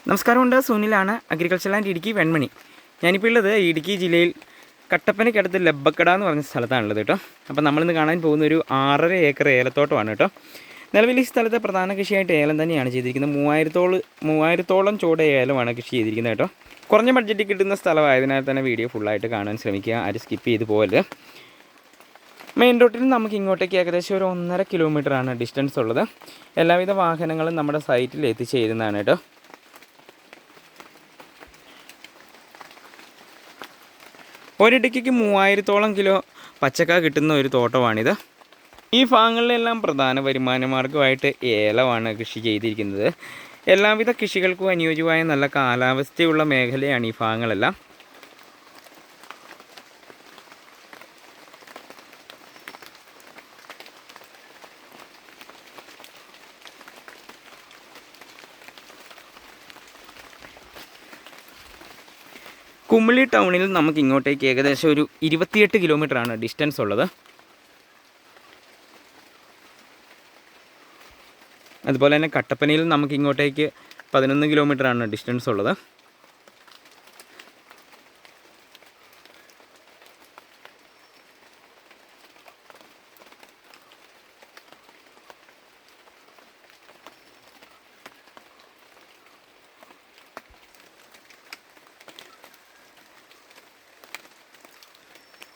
നമസ്കാരമുണ്ട്. സുനിലാണ്, agriculture land Idukki Venmony. ഞാനിപ്പോൾ ഉള്ളത് ഇടുക്കി ജില്ലയിൽ കട്ടപ്പനയ്ക്കടുത്ത് ലബ്ബക്കട എന്ന് പറഞ്ഞ സ്ഥലത്താണുള്ളത് കേട്ടോ. അപ്പോൾ നമ്മളിന്ന് കാണാൻ പോകുന്ന ഒരു 6.5 ഏക്കർ ഏലത്തോട്ടമാണ് കേട്ടോ. നിലവിൽ ഈ സ്ഥലത്തെ പ്രധാന കൃഷിയായിട്ട് ഏലം തന്നെയാണ് ചെയ്തിരിക്കുന്നത്. 3000-ഓളം ചുവട് ഏലമാണ് കൃഷി ചെയ്തിരിക്കുന്നത് കേട്ടോ. കുറഞ്ഞ ബഡ്ജറ്റിൽ കിട്ടുന്ന സ്ഥലമായതിനാൽ തന്നെ വീഡിയോ ഫുള്ളായിട്ട് കാണാൻ ശ്രമിക്കുക, ആരും സ്കിപ്പ് ചെയ്ത് പോകരുത്. മെയിൻ റോട്ടിൽ നിന്ന് നമുക്ക് ഇങ്ങോട്ടേക്ക് ഏകദേശം ഒരു 1.5 കിലോമീറ്ററാണ് ഡിസ്റ്റൻസ് ഉള്ളത്. എല്ലാവിധ വാഹനങ്ങളും നമ്മുടെ സൈറ്റിൽ എത്തിച്ചേരുന്നതാണ് കേട്ടോ. ഒരിടയ്ക്ക് 3000-ഓളം കിലോ പച്ചക്ക കിട്ടുന്ന ഒരു തോട്ടമാണിത്. ഈ ഭാഗങ്ങളിലെല്ലാം പ്രധാന വരുമാന മാർഗമായിട്ട് ഏലമാണ് കൃഷി ചെയ്തിരിക്കുന്നത്. എല്ലാവിധ കൃഷികൾക്കും അനുയോജ്യമായ നല്ല കാലാവസ്ഥയുള്ള മേഖലയാണ് ഈ ഭാഗങ്ങളെല്ലാം. കുമിളി ടൗണിൽ നമുക്ക് ഇങ്ങോട്ടേക്ക് ഏകദേശം ഒരു 28 കിലോമീറ്ററാണ് ഡിസ്റ്റൻസ് ഉള്ളത്. അതുപോലെ തന്നെ കട്ടപ്പനയിൽ നമുക്ക് ഇങ്ങോട്ടേക്ക് 11 കിലോമീറ്ററാണ് ഡിസ്റ്റൻസ് ഉള്ളത്.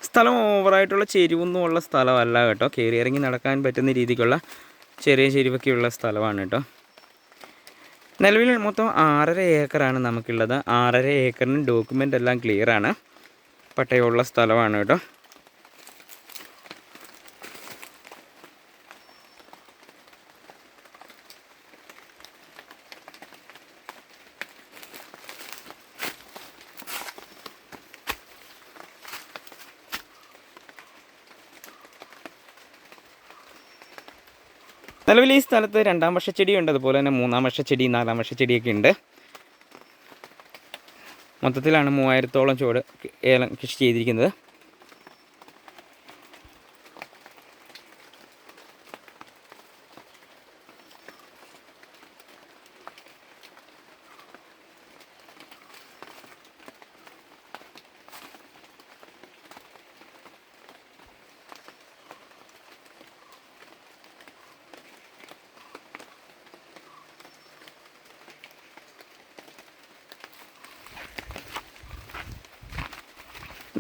സ്ഥലം ഓവറായിട്ടുള്ള ചെരിവൊന്നുമുള്ള സ്ഥലമല്ല കേട്ടോ. കയറി ഇറങ്ങി നടക്കാൻ പറ്റുന്ന രീതിക്കുള്ള ചെറിയ ചെരിവൊക്കെയുള്ള സ്ഥലമാണ് കേട്ടോ. നിലവിൽ മൊത്തം 6.5 ഏക്കറാണ് നമുക്കുള്ളത്. 6.5 ഏക്കറിന് ഡോക്യുമെൻ്റ് എല്ലാം ക്ലിയറാണ്, പട്ടയമുള്ള സ്ഥലമാണ് കേട്ടോ. നിലവിൽ ഈ സ്ഥലത്ത് 2ാം വർഷ ചെടിയുണ്ട്, അതുപോലെ തന്നെ 3ാം വർഷ ചെടി, 4ാം വർഷ ചെടിയൊക്കെ ഉണ്ട്. മൊത്തത്തിലാണ് 3000-ഓളം ചുവട് ഏലം കൃഷി ചെയ്തിരിക്കുന്നത്.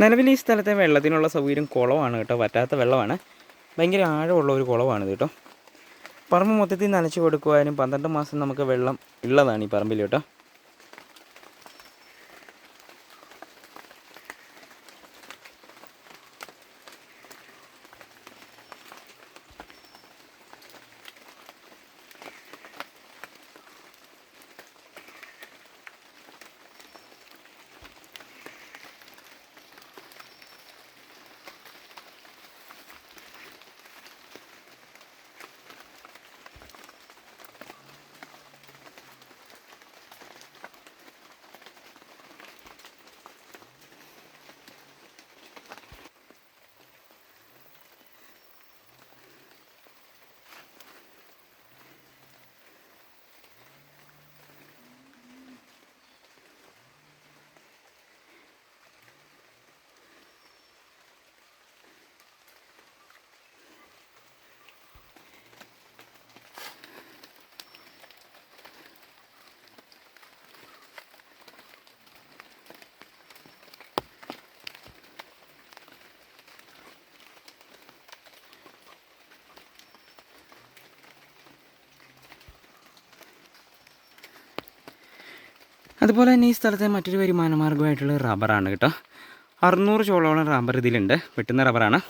നിലവിൽ ഈ സ്ഥലത്തെ വെള്ളത്തിനുള്ള സൗകര്യം കുളമാണ് കേട്ടോ. വറ്റാത്ത വെള്ളമാണ്, ഭയങ്കര ആഴമുള്ള ഒരു കുളമാണിത് കേട്ടോ. പറമ്പ് മൊത്തത്തിൽ നനച്ച് കൊടുക്കുവാനും 12 മാസം നമുക്ക് വെള്ളം ഉള്ളതാണ് ഈ പറമ്പിൽ കേട്ടോ. അതുപോലെ തന്നെ ഈ സ്ഥലത്തെ മറ്റൊരു വരുമാന മാർഗമായിട്ടുള്ള റബ്ബറാണ് കേട്ടോ. 600 ചോളോളം റബ്ബർ ഇതിലുണ്ട്, വെട്ടുന്ന റബ്ബറാണ്.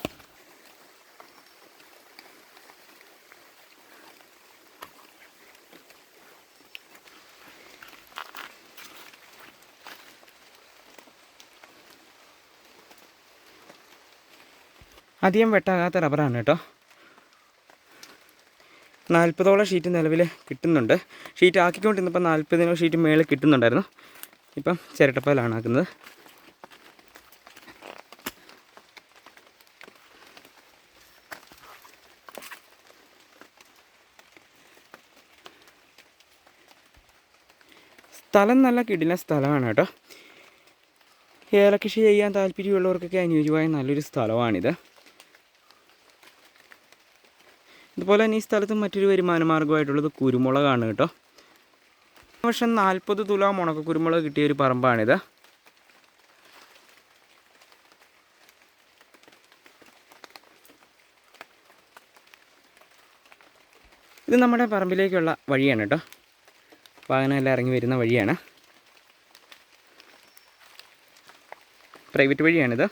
അധികം വെട്ടാകാത്ത റബ്ബറാണ് കേട്ടോ. 40ഓളം ഷീറ്റ് നിലവിൽ കിട്ടുന്നുണ്ട്. ഷീറ്റ് ആക്കിക്കൊണ്ടിരുന്നപ്പോൾ 40 ഷീറ്റ് മേളിൽ കിട്ടുന്നുണ്ടായിരുന്നു. ഇപ്പം ചിരട്ടപ്പാലാണ് ആക്കുന്നത്. സ്ഥലം നല്ല കിടിലൻ സ്ഥലമാണ് കേട്ടോ. ഏലകൃഷി ചെയ്യാൻ താല്പര്യമുള്ളവർക്കൊക്കെ അനുയോജ്യമായ നല്ലൊരു സ്ഥലമാണിത്. അതുപോലെ തന്നെ ഈ സ്ഥലത്ത് മറ്റൊരു വരുമാന മാർഗ്ഗമായിട്ടുള്ളത് കുരുമുളകാണ് കേട്ടോ. വർഷം 40 തുലാം ഉണക്ക കുരുമുളക് കിട്ടിയ ഒരു പറമ്പാണിത്. ഇത് നമ്മുടെ പറമ്പിലേക്കുള്ള വഴിയാണ് കേട്ടോ. വാഹനമെല്ലാം ഇറങ്ങി വരുന്ന വഴിയാണ്, പ്രൈവറ്റ് വഴിയാണിത്.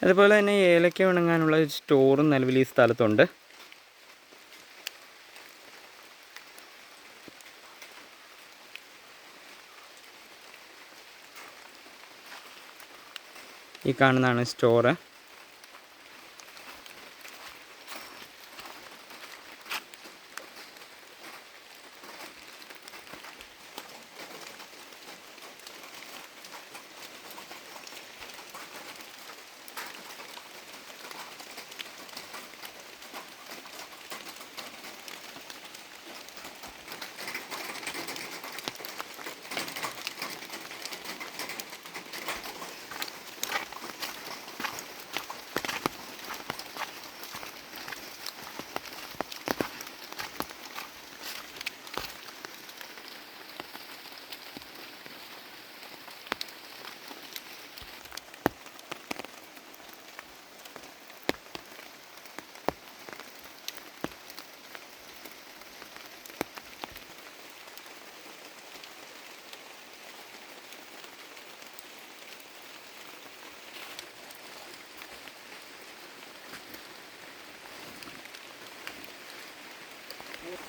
അതുപോലെ തന്നെ ഏലക്ക ഉണങ്ങാനുള്ള ഒരു സ്റ്റോറും നിലവിൽ ഈ സ്ഥലത്തുണ്ട്. ഈ കാണുന്നതാണ് സ്റ്റോറ്.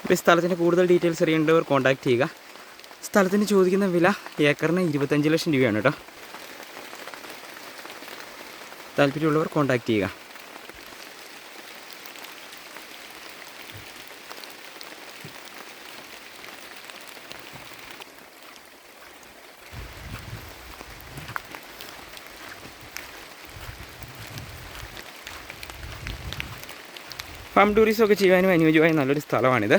അപ്പോൾ ഈ സ്ഥലത്തിൻ്റെ കൂടുതൽ ഡീറ്റെയിൽസ് അറിയേണ്ടവർ കോൺടാക്റ്റ് ചെയ്യുക. സ്ഥലത്തിന് ചോദിക്കുന്ന വില ഏക്കറിന് 25 ലക്ഷം രൂപയാണ് കേട്ടോ. താല്പര്യമുള്ളവർ കോൺടാക്റ്റ് ചെയ്യുക. ഫാം ടൂറിസം ഒക്കെ ചെയ്യാനും അനുയോജ്യമായ നല്ലൊരു സ്ഥലമാണിത്.